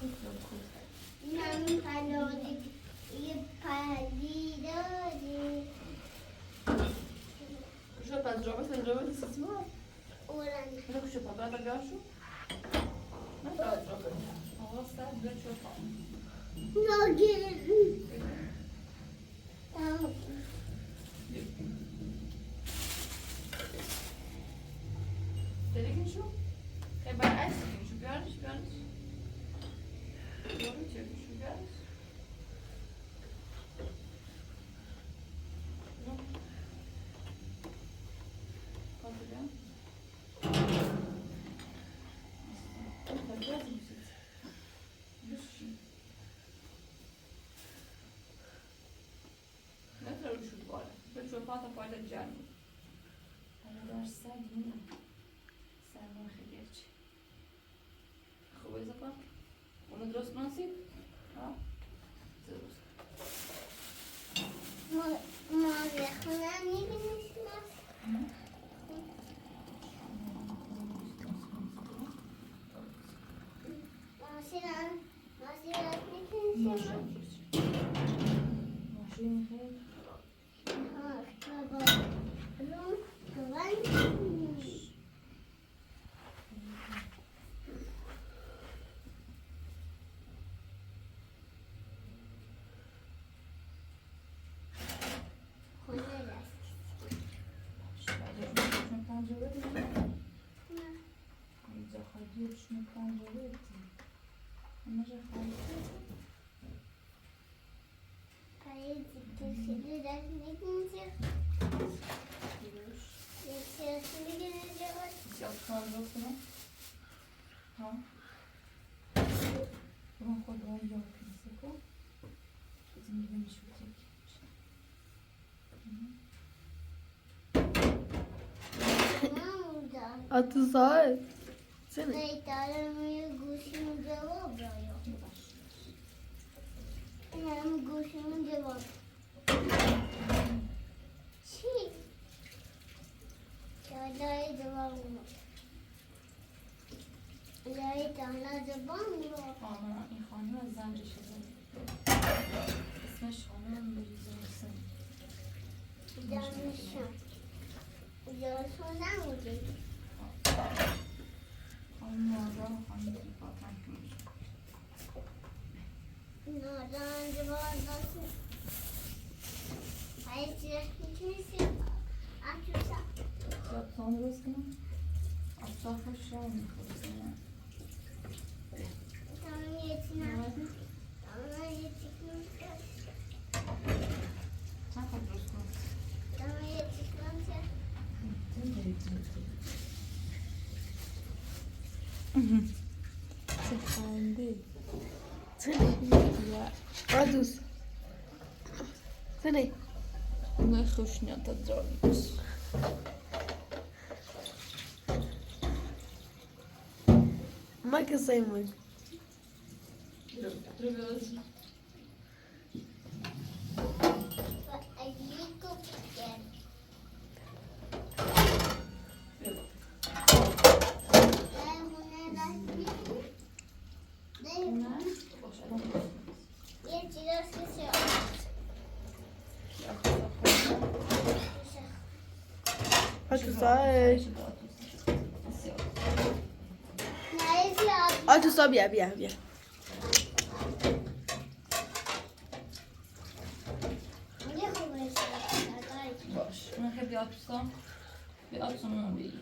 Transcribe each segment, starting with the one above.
من پناهی یه پلی داری Kuşa zdrowe systema? اورانی No kuşa brata gaszu? No to zdrowe. O, stać do czopa. ناگه Dedik şu? Ben eski şu görüş. Doğru çevir şu görüş. Hatırlıyorum. Biraz mı siz? Düşün. Ne kadar üşüdü bari. Ben şu pata paylaşacağım. حالا درصد میدونم سرما خیلی هرچی خوبه زفا؟ اونو درست ناسید؟ ها؟ درست. ما بخونم میبینیشم ماشینم میکنیشم ماشین خیلی چون پنجره دیدیم اینجا خواهی چون پنجره دیدیم همه جا خواهی کشیده دست میکنیشم Siyah kandırılsın. Ha? Bunun kodları yok kimse o. Bizim gibi şu tek. Atı sağ. Sen. Zeytanımı guşumu cevap veriyor. Benim guşumu cevap. Çiğ. Çağdayı cevap mı? Zeytan'a cevap mı? Ama این خانم از زنجش اسمش خانم بریزه حسین Yanlışım. Yarısından mı değil? خانم آقا خانم فاطمه کنش Nereden cevap nasıl? Hayır, kimse açırsa. زیاد خانم روز کنم اطرافش را میخورد Tamam yetinler. Tamam yetinler. چند خود روز کنم Tamam yetinler. چه خنده Adus. Sen. نه خوشنیت دار نیست Ma che sei muy. Atı sağ. Atı sağ bia. باش من خیلی آتوسام به آتومون بگی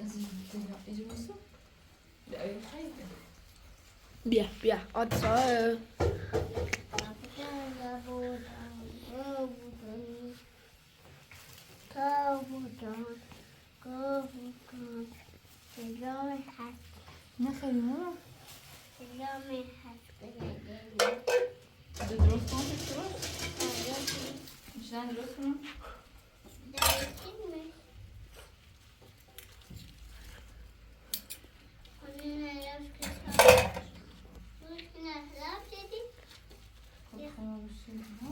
از این دنیا اجازه به آیه خیلی Bia. Atı sağ. نه خیلی نه Det är drömskonst, tror jag. میشن درست کنم. Değişir mi? Onun ayaz kısa. Bu ne laf dedi? خب خراب شد ها.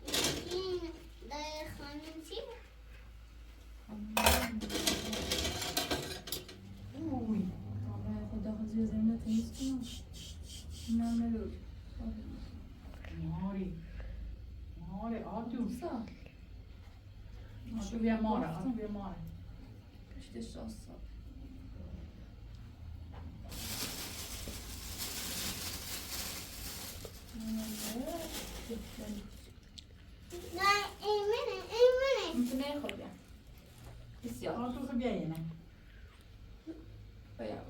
İkin dayı hanım çiğ. اوی آره خدا خدا زمین تمیز کنم. نه نرو. ماری ماری آتو سا. آتو بیا ماره آتو بیا ماره پشتش راست. Dayı emine emine. میتونه خود بیا. بسیار. آتو خب بیا اینه بیا.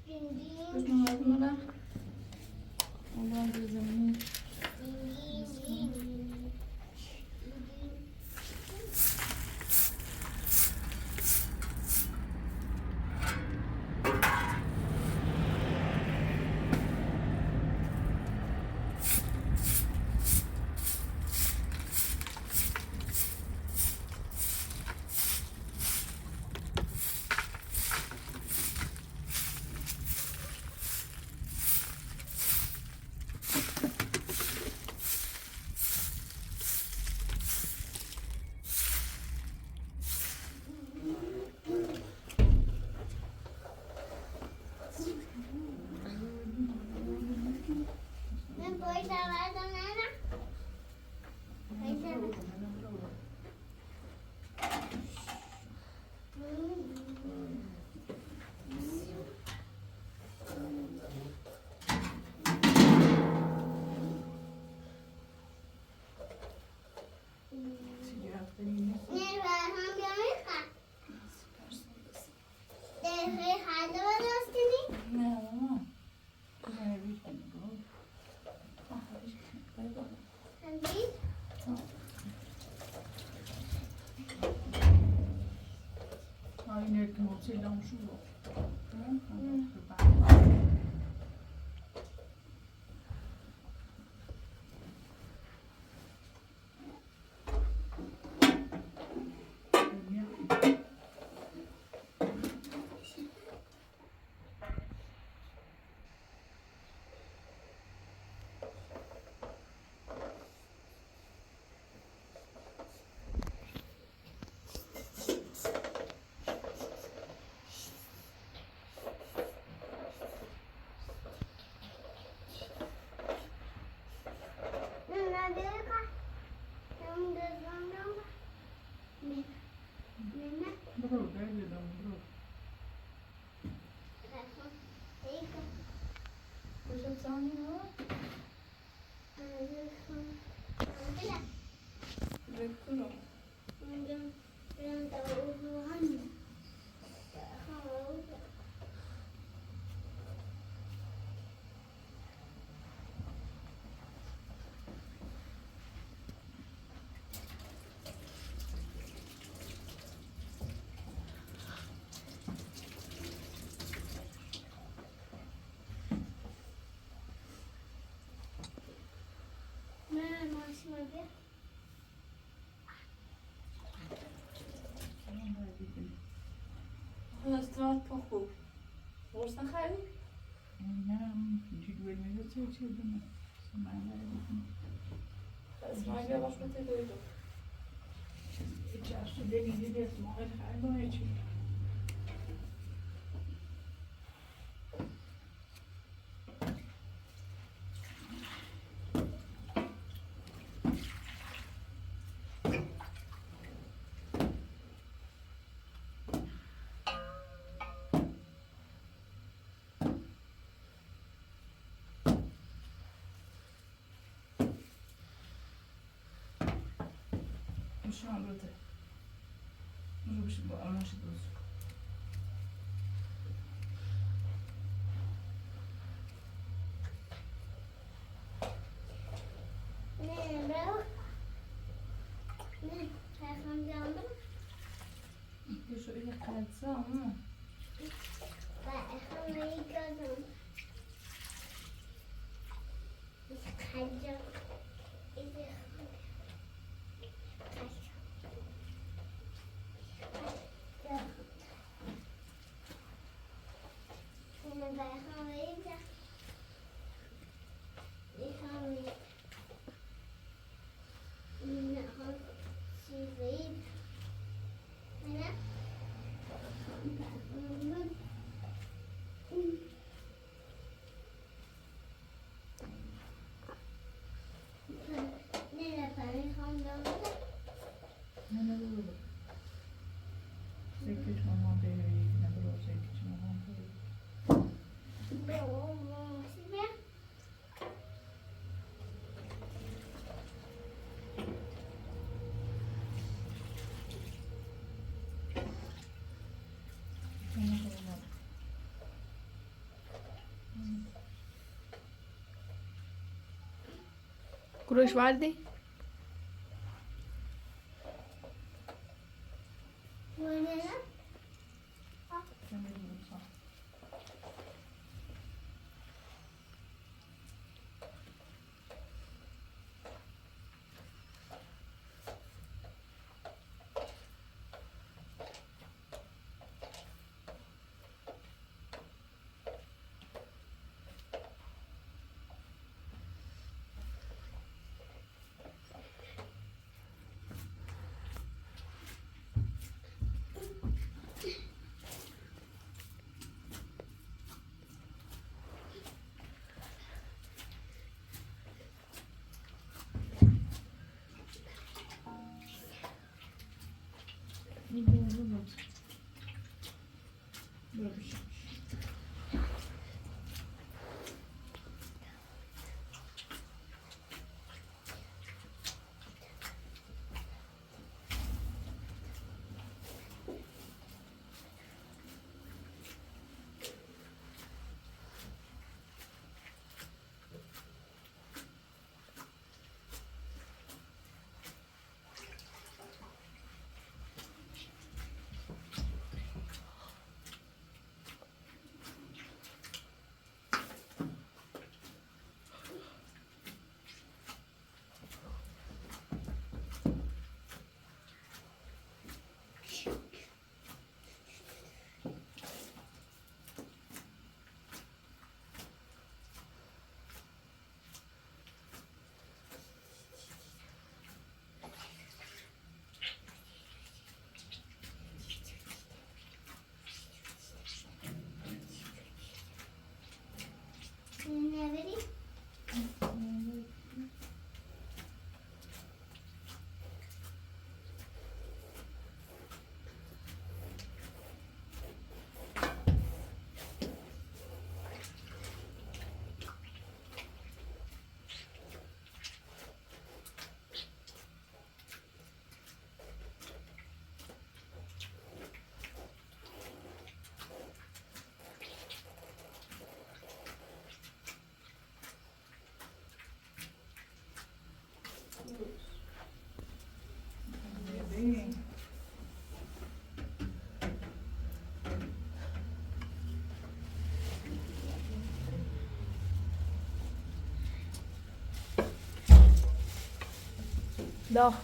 Dingin Kız numara bunlara. Allah'ın gözlemini. dingin. Ben boy davardan ana. چی رفته اینه Ne var ham yamayka? Devre halde var aslında. نه ماما. نه بیشتر نگاه Hadi. اینه که مبسلم شو Ne deka? Hem de zandan. Ne? Ne? برو بگیدم برو Eka. کجا زنی ها؟ رکورو. استراحت på خوب. Borsten خری؟ نه چی دویل میگه چی دونه سمعنا اسمعی بیا باش بته دویدو. چی اصلا دیگه اسمعی خیلی چی میشه من بده. رو بشه با آنش دوست. Şu öyle kalsa ama. نه بابا. سکت مامان بری نه بابا سکت مامان بری. Kuruş vardı. Böyle bir şey. Ne vereyim? Bebeğim. Da.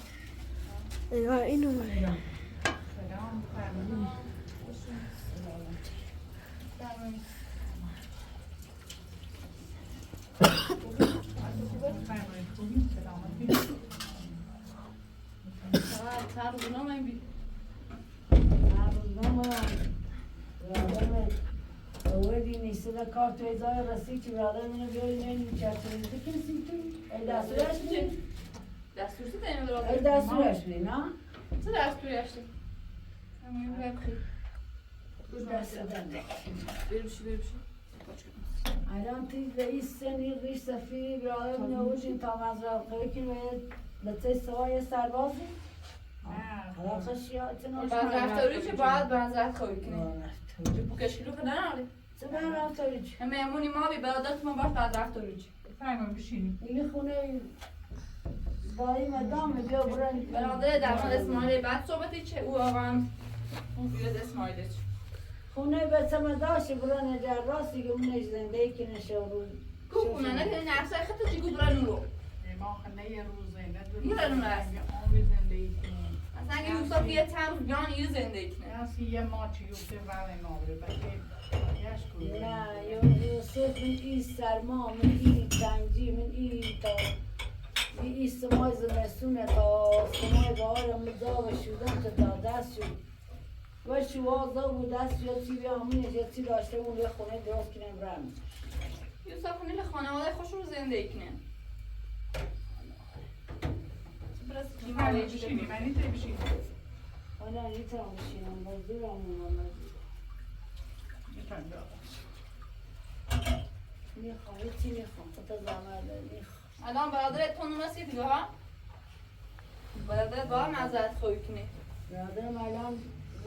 Ja, اینو من. Selam. Ferdi. Ferdi. Bugün selamet. هر روز نمیم بی ودي نيسلا كارت ويزاي رسيتي بعدين من بيقول لي اني شافتني لكن سنتي اي دستور اشري دستورسی داریم برای اي دستور اشري نا چه دستوری هستی؟ همین باید خیلی دستور بریم بشی الان تيجي رئيس سني رئيس سفيري بعدين من وجه تا مزرعه قوي لتي سواي سربازي خلاص اشياء بعد رفتاری چه باید بنزرت خوبی کنی بوکش کلو که ننالی سبحان رفتاری همه ما بی برادرت ما باید بعد رفتاری چه Ferdi بشینیم. این خونه دایی مدام بیا برن برادر در مورد اسماعیل بعد صحبتی چه او آقا بیاد اسماعیل چه خونه بسم داشت برن در راستی که اونش زندگی کنه شورون کوکونه نکنی نفسه خطا چی گو برن رو ما خنده یه روزه میرن اون هست. عمر زندگی کنیم. اصلا اگه یوسف یه چند روز بیان یه زندگی کنه Asi je moći u se vale nove, pa je jaško. نه یه یوسف من این سرما من این تنگی من این تا این سمای زمستونه تا سمای بهارم دا شدم تا دست شد و شوازا بود دست یا چی بیامونش یا چی داشته اون یه خونه درست کنیم برم یوسف خونی به خانواده خوش رو زندگی کنه. من بشینی من نیتی بشینی حالا نیتم بشینم مزدورم اومد میتونم بیاد میخوام یه چی میخوام خدا زحمت بده الان برادرت تو نمسی دیگه ها؟ برادرت باید معذرت خواهی کنی. برادرم الان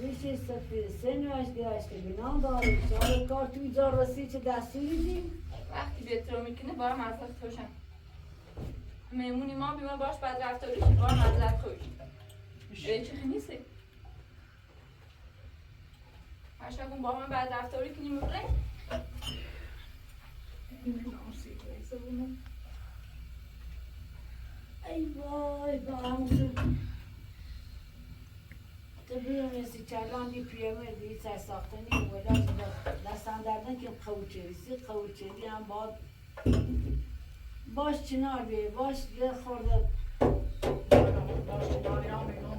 ریش سفید سنوش گرشته بینام داره شما کار توی جا رسی چه دستوری دیم وقتی بهتر میکنه باید معذرت خوشم. میمونی ما بیمار باش بعد رفتاری که باید معذرت خواهی کنی. چی خیلی نیستی؟ هشتاکون با من بعد رفتاری کنی میبره؟ ای وای با همون تو بیرونستی چلان دی پیرمه دی سر ساختنی ولی دستم دردن که قوچری هم باش چنار بیه باش یه خورده باشه داریم میگم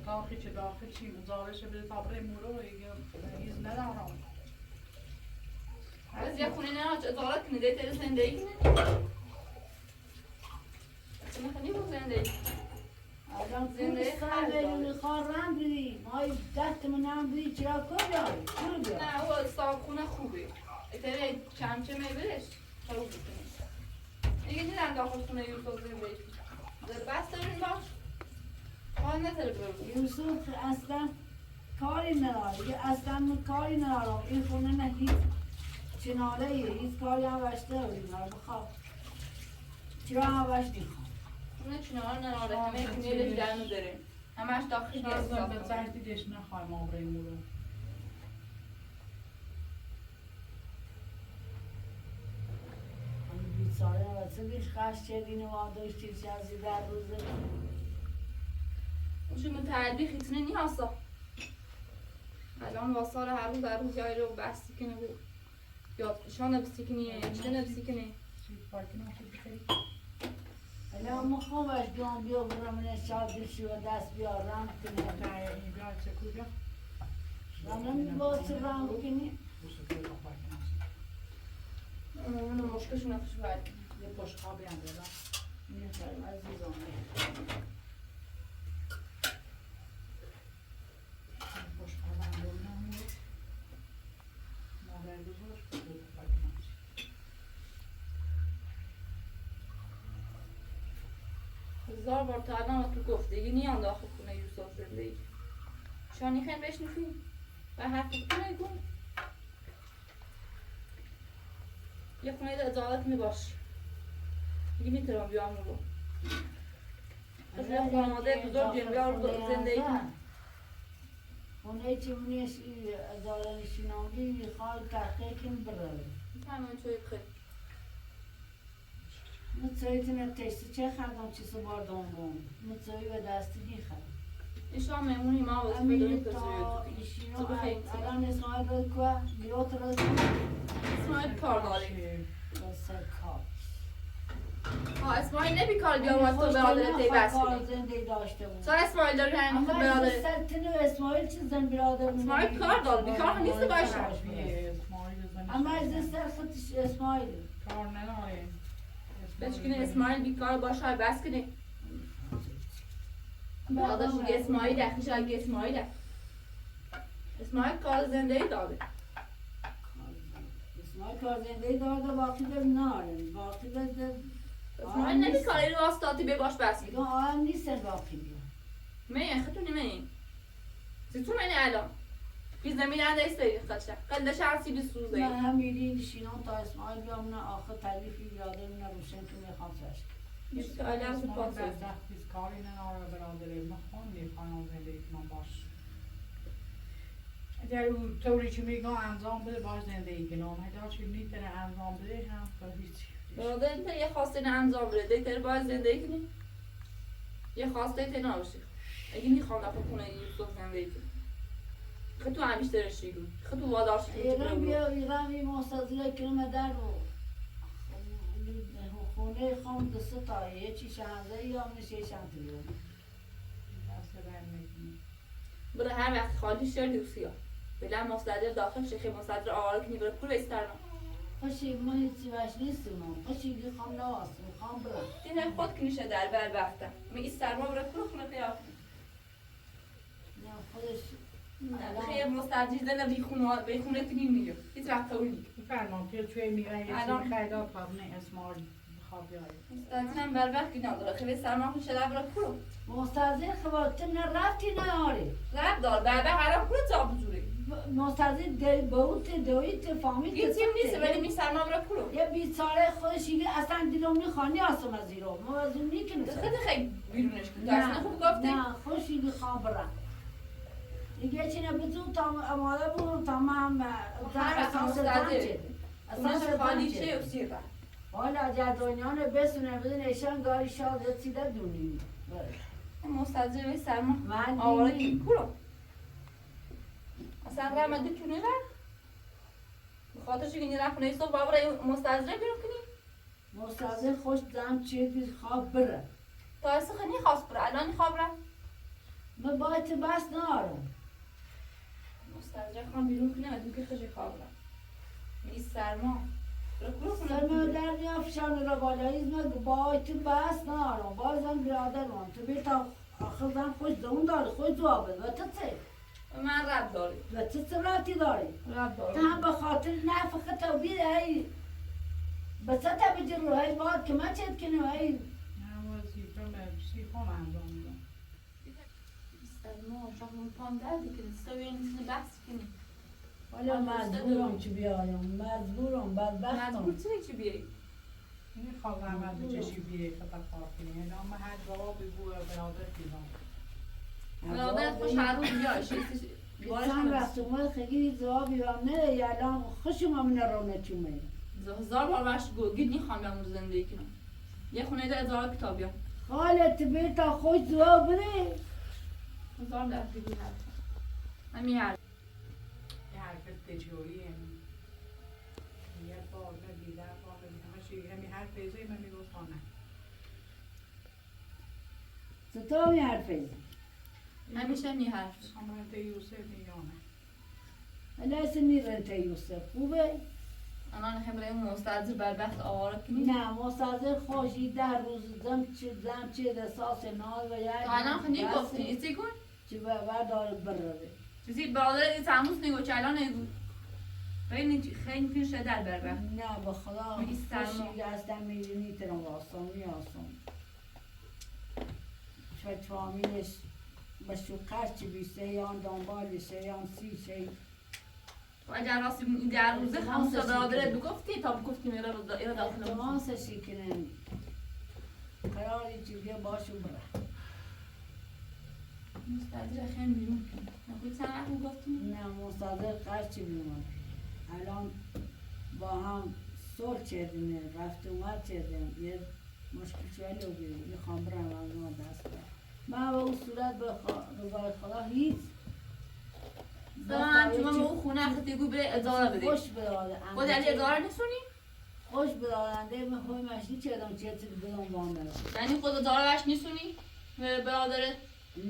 داخل چه داخل چی مزارش به صبر مورو یه ندارم از یه خونه نه ازالت کنی دیت رو زندگی کنی؟ چه میخوانی با زندگی؟ الان زنده خواهی خواه رم بری مای دست من هم بری چرا کن بیاری نه او صاحب خونه خوبه ایتره چمچه میبرش چرا بکنی دیگه دیدن داخل خونه یوسف زندگی بس دارین باش حال نتره برو یوسف اصلا کاری نداره اصلا کاری ندارم این خونه نه هیچ چناله هیچ کاری هم بشته بودیم بخواه چرا هم بشتی خواه خونه چنار نراره همه کنیلش در میذاره همش داخل شازم به گیست زردی دیش نخواهیم آبره مورو بیچاره واسه بیش خش چدین و داشتی چیزی در روزه اونچه متعربی خیتونه نی هستا الان واسال هر روز در روز جایی رو بستی کنه بود یاد کشان نبستی کنی چه نبستی کنی چی پاکی نمشه بخیری الان مخوامش بیام بیا برم من شادشی و دست بیارم کنه نه این بیاد چه کجا من واسه رام کنی اونو مشکلشون نفش برد یه پشت خوابی هم دارم میخوایم عزیزم پشت خواب هم دارم مادر بزرگ بود پاکی نمشه هزار بار تا الان تو گفتگی نیان داخل کنه یوسف زندگی شانی خیلی بشنفی و حرف کنه گون یه خونه ده ازالت می باش دیگه میتونم بیام رو یه خانواده بزرگ بیار زندگی کنم خونه چی منیش ازاله نشینانگی میخواد تحقیق کن برای همین توی خیلی متسویتون تشتی چه خردم چی سو بار دنبون متسوی به دستی خرد ایشان میمونی ما واسه بدونی امین کسی تا رو ایشینو تو بخیر الان اسماعیل باید که بیوت رو اسماعیل کار داری بسر کار اسماعیل نبی کار بیام از تو برادرت ای بس کار کنی زندگی داشته بود چرا اسماعیل داری همین خود اما برادرت سلطن و اسماعیل چی زن برادر اسماعیل کار دار بیکار نیست باشه اما از سر خودش اسماعیل کار نداره بچکنه اسماعیل بیکار باشه بس کنی برادرش میگه اسماعیل اخیش اگه اسماعیل اسماعیل کار زندگی داره اسماعیل کار زندگی داره باقی در نارن باقی در اسماعیل نمی کاری رو واسطاتی به باش بس کنی میگه آهم نیست باقی بیا من خطونی من زیتون من الان biz nemilerinde istedik kaçta. Ben de şansı bir suzayım. من هم میرین شینان تا اسماعیل بیام نه آخه تعلیفی بیاده نه روشن که میخوام سرش İşte alakası patladı. biz kari نداره برادرم خون خانم زندگی کنم باش اگر او طوری که میگم انجام بده باش زندگی کنم اگر چی نیتره انجام بده هم که هیچی برادر inte یه خواسته انجام بده دیتر باید زندگی کنی یه خواسته ایت نباشه اگه میخوام دفعه خونه یوسف زندگی کنی خطو همیشه درشتی گو خطو وادارش ایران بیا ایران بی مستازیه کلمه در و خونه خام دست تایه چی شهنده یا میشه شهنده دست در میکنی. برای هر وقت خالی شد دوسیا بلا مصدر داخل شیخه مصدر آوار کنی برای پول بسترم خوشی ما هیچی باش نیستم خوشی بی خام نواسم خام برم این خود کنیشه در بر وقتم می این سرما برای پول خونه پیاف نه خودش خیلی مسترجی زنه بی خونه کنیم میگم هیچ وقت اولی فرمان که توی میره یه الان- سری خیلی قابل اسمال بخواب بیاری. مسترجی هم بر وقت نداره خیلی سرما کنیشه در برای پول مستازی خبات نه رفتی نه آری رب دار بعد هر پول جا بزوری مستازی باوت دویت فامیل یه تیم نیست ولی می سرما برای پول یه 20 ساله خودش یه اصلا دلم نخوانی آسم از ایرو ما از اون نیکنه خیلی خیلی بیرونش کن تو اصلا خوب گفتی نه خوشی بخوام برم دیگه چی نبودو تا آماده بودم تمام هر اساس وقت دم مستعده. چه اونش اساس خالی دم شه چه و سیر بر حالا جدونیان بسونه بدون ایشان گاری شاد رسیده دونیم مستجر به سرما من آواره دیدیم. کی کلو اصلا رحمت کنی بر بخاطر چی کنی رفت نیست و بابره مستجر بیرون کنی مستازی خوش دم چه بی خواب بره تا اصلا خیلی خواست بره الان خواب رفت من باید بس نارم مستجر خواهم بیرون کنی و دوکه خیلی خواب رفت می سرما برو کلو سرمه کنه در میافشان را بالاییزم باید بس نارم بازم برادرم تو بیتا آخر زن خوش دون داری خوش جوابه و تو چه من رب داری و تو چه راتی داری رب تو داری هم به خاطر نفقه توبیر هی بس تا بجی رو هی باید که من چید کنیم هی نه وظیفه مرسی خون انجام میدم. سرما شاید پام دردی کنی سوی نیستی بحث کنی حالا مجبورم که بیایم مجبورم بدبختم مجبور چی بیایی این خواب رحمت بچشی بیه خطا خواب کنی. یعنی اما هر جوابی بوه برادر دیدم. برادرت خوش هر روز بیایش چند وقت اومد خیلی جوابی هم نه یالان خوشم هم نرونه چومه هزار بار برش گو گید نیخوام بیام رو زندگی کنم یه خونه ده هزار کتاب بیام حالت بیتا خوش جواب بده هزار در دیگه حرف همین حرف یه حرف تجاری یعنی یه بار ندیده بار ندیده همه همین حرف ایزایی من میگفت خانه چطور می حرفی؟ همیشه می حرف خانه یوسف میگانه حالا اسم میرن تا یوسف خوبه؟ الان هم برای مستعجل بربخت آواره کنی نه مستحضر خوشی 10 روز زم چه دستاس نال و یک تو الان خیلی گفتی ایسی کن چه بردار بره چیزی برادر این تموز نگو چه الان نگو خیلی پیشه در بربخت نه به خدا این سرما. خوشی اصلا میرینی ترم آسانی آسان شاید فامیلش به شوکر چی بیسته یا دنبالشه یا سیشه و اگر راستی این در روزه خمسه برادرت بگفتی تا بگفتی میره ایره داخل احتماسشی کنن قراری چی بیا باشو بره مستعجل خیلی بیرون کنی نخوی چند وقت بگفتی نه مستحضر قرچی بیمار الان با هم سر چیدیم رفت اومد چیدیم یه مشکل شویلی رو بیریم میخوام برم از ما دست برم من به اون صورت به رضای خدا هیچ من تو من اون خونه خطی گو بره اداره بده خوش بداده خود علی اداره نسونی؟ خوش بدادنده من خوی مشنی چیدم چیدم بدم وانه یعنی خود اداره بش نسونی؟ برادرت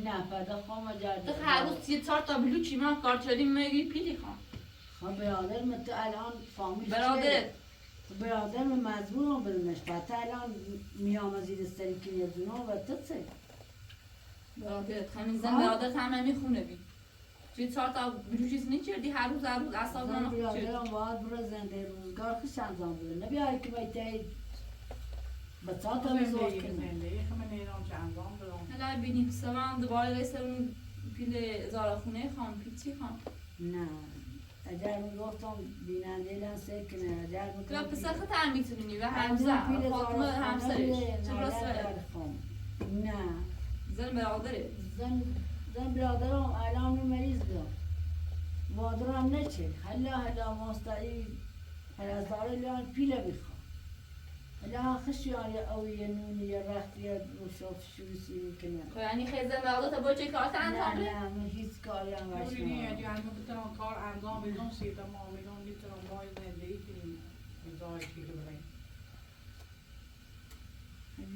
نه پدا خوام جرده تو هر روز 34 تا بلو چی من کار چدیم میگی پیلی خان خب برادر من تو الان فامیل برادرت برادر من مجبورم بدونش تا الان میام از این سری که یه دونه و تو چه برادرت همین زن برادرت هم خونه بی 34 تا بلو چیز نیچردی هر روز اصاب زن من خوب چردی برادرم باید برو زنده روزگار خوش انجام بده نبیاری که باید بچه تا بزرگ زندگی کنه زندگی خمه نیرام چه انجام برام حالا بینیم سوان دوباره رسه اون پیل ازاره خونه خان پیل چی خان نه اگر میگفتم بیننده لنسه کنه اگر تو میگفتم پسر خود هم میتونی و همزه فاطمه همسرش چه راسته نه زن برادره زن برادرم الان مریض بودم وادرم نچه هلا مستعید پرستاره لیان پیله بخوام لا خشي أو ينوني يا رختي وشوف شو يصير كنا. خب یعنی خیزه مقدار با چه کارت انجام نه بده؟ نه من هیچ کاری هم باش می‌بینی نمی‌کنم. اگه انجام بتونم کار انجام بدم سیتا ما میدم میتونم ما زندگی کنیم ازای چی که بریم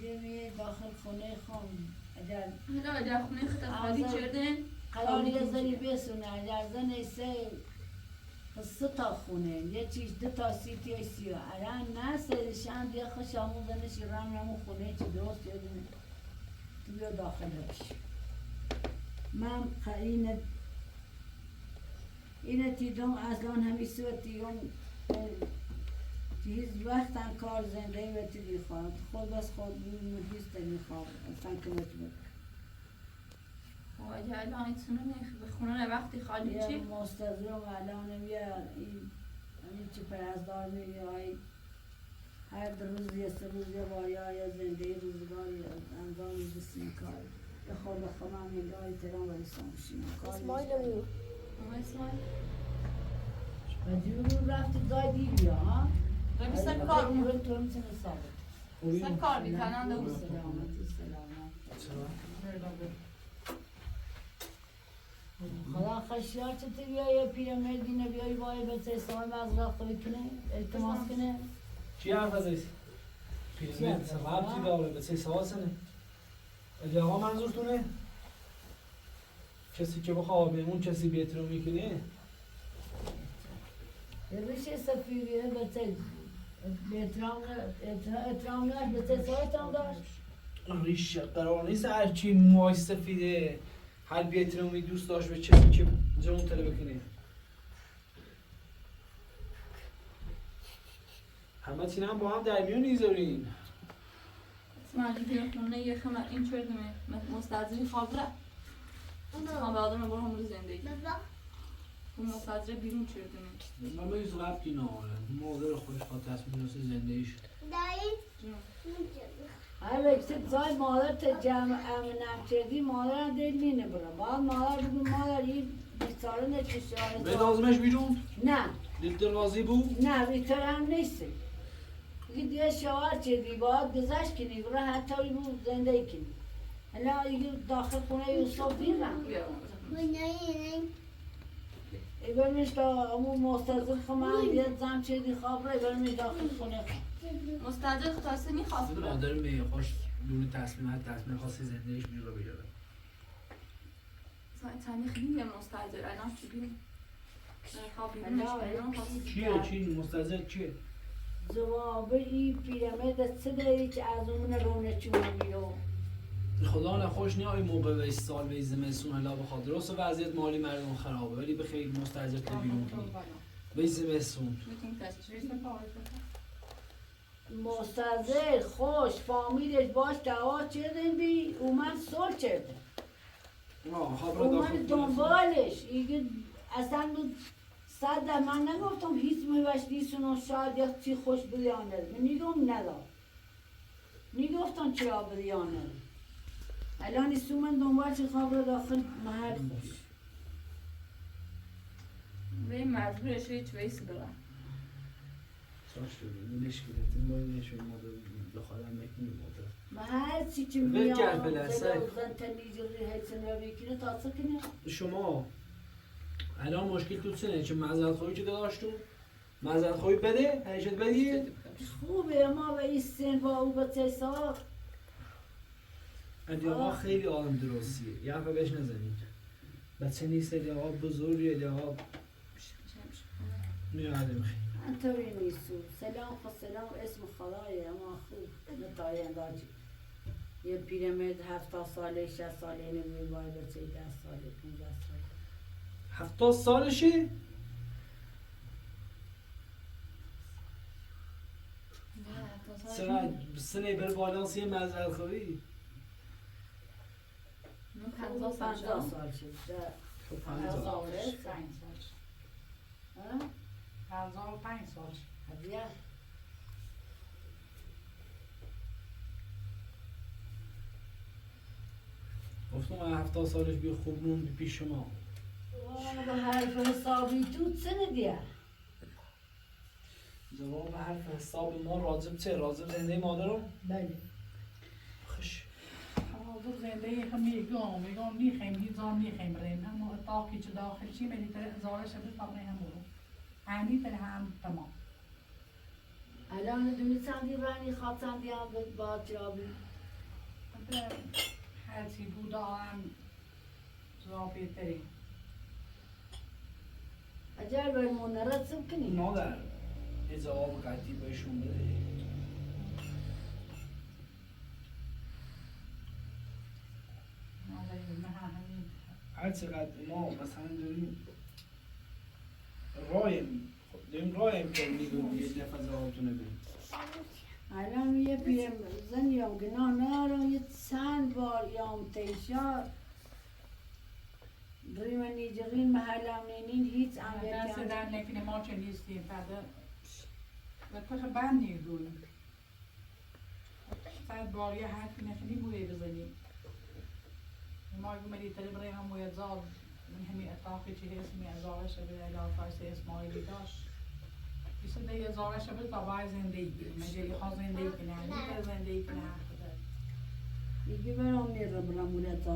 بیمی داخل خونه خون اگر حالا در خونه خود خالی کردن قراری زنی بسونه اگر زن ایسه سه تا خونه یه چیز دو تا سیتی سیا الان نه سرشان بیا خوش آمون زنش رام رامو خونه چی درست یادونه تو بیا داخلش من اینه تیدم اصلا همی سوتیم هیچ وقت کار زنده و تیدی خواهد خود بس خود هیچ تیدی خواهد اصلا که مطمئن و اگه الان ایتونه به خونه وقتی خالی یه چی؟ مستظرم الان این چی پرستار میگه هر روز یه سه روز یه بار یا زنده روزگاری انجام بسیم کار به خود خودم میگه ترام ولی سامشیم کار اسماعیل میگو اسماعیل و دیرو رفتی دای دیویا ها داری سر کار اون تو میتونه ثابت سر کار بیکنن دو سلامتی خدا خشیار چطور بیایی پیرمردینه بیایی بایی به سه سال مزرعه خوری کنه التماس کنه چی حرف از ایست؟ پیرمرد ربطی داره به سه سال سنه ولی آقا منظورتونه؟ کسی که بخواه بهمون کسی بهتر رو میکنه بشه سفیریه به سه اترام داشت به سه سال اترام داشت ریش قرار نیست هرچی موهای سفیده هر بیترمی دوست داشت به کسی که جمعون تله بکنه همه تینه هم با هم در میون نیذارین اسماعیل بیا خونه یه خمر این چردمه مستعذری خواب را خواهم به آدم برو همون زندگی بابا اون مستعذره بیرون چردمه من به ایز ربطی ناره مادر خودش خواهد تصمیم نسه زندگیش دایی جون هر وقتی سای مادر تا جمع امنم چردی مادر هم دل نینه برم باید مادر بگو مادر این بیستاره نچشه به لازمش بیرون؟ نه دل راضی بود؟ نه بیتر هم نیستی دیگه دیگه شوهر چردی باید گذشت کنی برای حتی بود زنده کنی حالا ایگه داخل خونه یوسف دیرم بیا ای برمیش تا امون مستظر خمه یه زم چردی خواب را ای برمیش داخل خونه مستعذر خاصه میخواست برم مادر میخواش دون تصمیم خواستی زندگیش بیرون رو بیاره تنی خیلی یه مستعذر الان چی بیم خواب بیرونش بیرون خواست چیه؟ چی؟ مستظر چیه؟ جواب این پیرمرد سه داری که از اون رونه چونه میرو خدا نخوش نه این موقع به سال به زمستون حالا بخواد درست وضعیت مالی مردم خرابه ولی به خیلی مستعجل که بیرون کنی به زمستون میتونی تشریف مستظر خوش فامیلش باش دعوا چردن بی اومد سر چردن خواب را اومد دنبالش ایگه اصلا صد من نگفتم هیچ میوش نیستون شاید یا چی خوش بیانه من نگم ندار نگفتم چرا بیانه الان ایستو من دنبال چه خواب را داخل محل خوش به این مجبورش هیچ ویسی برم ساش داریم نشکلتیم باید نشون مادر بخوادم بکنیم مادر محل چی که بکر میان پلسه. زن تنیجری هیچن و بیکنه تاسه کنه شما الان مشکل تو سنه چه معذرت خواهی که داشتون معذرت خواهی بده حیشت بدی خوبه ما به این سن با او به 3 سال علی آقا خیلی آدم درستیه یه حرف بهش نزنید بچه نیست علی آقا بزرگی علی آقا میادم خیلی انطوری نیستو سلام خو سلام اسم خدایه اما خوب نتایی انداجی یه پیرمرد 70 ساله 60 ساله نمیده باید بچه 10 ساله 15 ساله 70 سالشه؟ چقدر سنه بر بالانس یه معذرت خواهی من 50 سال 50 شدم سال شد خب 50 50 ساله 5 سال 55 سال هدیه گفتم 70 سالش بیا خوب موند پیش شما به حرف حسابی تو سنه دیه جواب حرف حساب ما راجب چه؟ راجب زنده مادرم؟ بله. خش حاضر زنده هم میگم نیخیم هیزان نیخیم ریم هم اتاقی چه داخل چی ملی تر ازارش بید طبعه هم برو همی تر هم تمام الان دونی چندی رانی خواد چندی هم با جرابی هرچی بود هم زابه تری اگر برمون نرسم کنی مادر یه جواب قطعی بهشون بده هر چقدر ما مثلا داریم رایم که میگم یه دفعه جوابتونه بدیم الان یه پیم زن یا گناه نارم یه چند بار یام تیشار دریم نیجرین محلم نینین هیچ دست عملیتی در نکنه ما چه نیستیم فرده و تخ بند نیدویم ساعت بار یه حرفی نخنی بوی بزنیم ما اگه ملی تری برای هم باید زال من همی اتاقی چه اسمی ازارش به علاقه اسماعیلی داشت بیسته ده ازارش به طبعا زندگی مجلی خواه زندگی کنه همی زندگی کنه حق داره دیگه برام میره برام مولت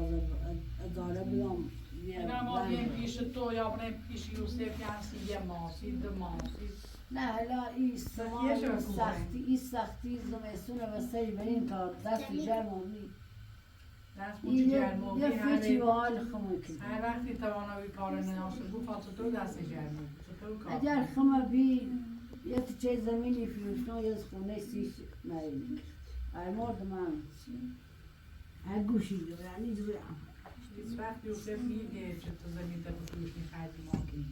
اداره بیام اینا ما بیم پیش تو یا بریم پیش یوسف یعنی یه ماسی دو ماسی نه حالا این سمان سختی این سختی زمستون و سری برین تا دست جرمونی دست بوچی جرموگی یه فیچی و حال خمه کنی هر وقتی توانایی کار نناسه بود فاتو دست جرموگی چطور کار اگر خمه بی یه چه زمینی فیوشنو یه خونه سیش مرمی مرد من گوشی یعنی دویم هیچ وقت یوسف میگه چه تو زمین تا بطورش میخردی ما کنی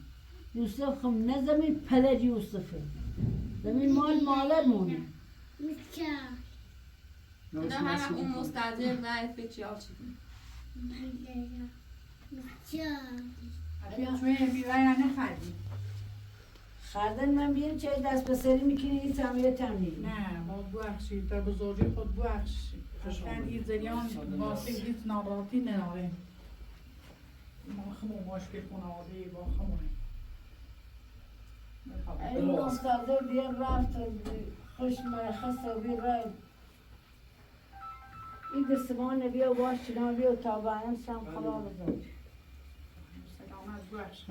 یوسف خم نه زمین پلج یوسفه زمین مالر مونه میچه اینا هم اون مستجر نه فکر یا چی میچه اگه توی بیوه یا نخردی خردن من بیرم چه دست به سری میکنی این تمیه تمیه نه با بخشی تا بزرگی خود بخش اصلا این زریان واسه هیچ ناراحتی نداره ما خمو مشکل خانواده با خمونه این مستاده بیر رفت خوش مرخص و بیر رفت این دستمان بیا باش چنان بیا تا بایم شم خلا بزرگ سلام از بخش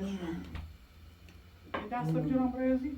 دست بکنم برایزی؟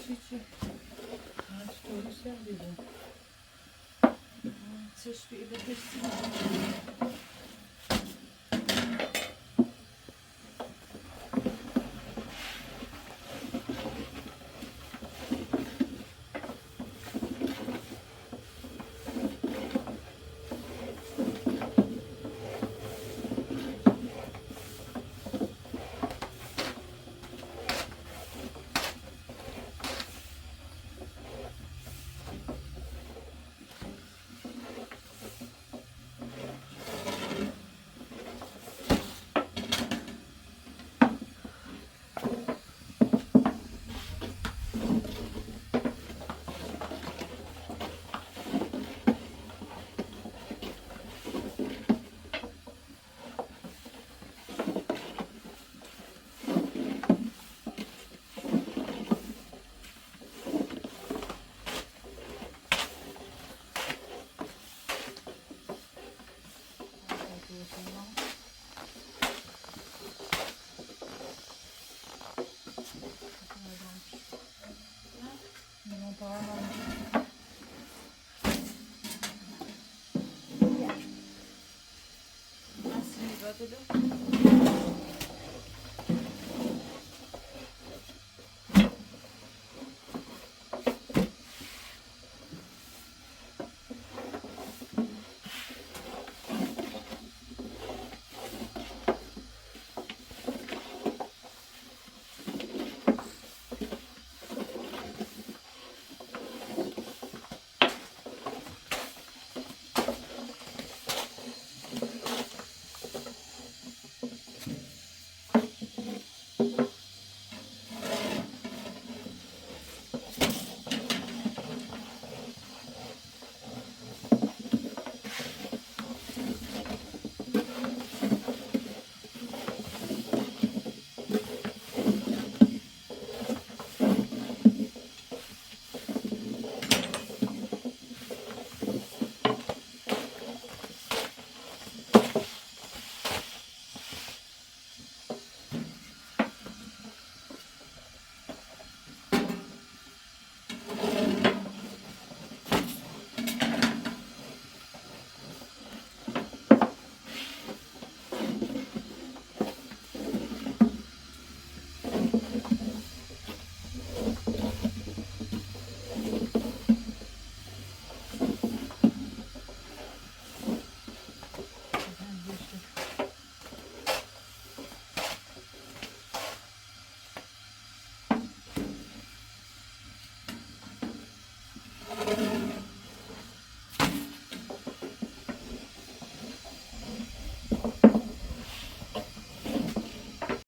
چی من چطوری سردیدم چشمی بکشتی Non parla. اصلی با دلو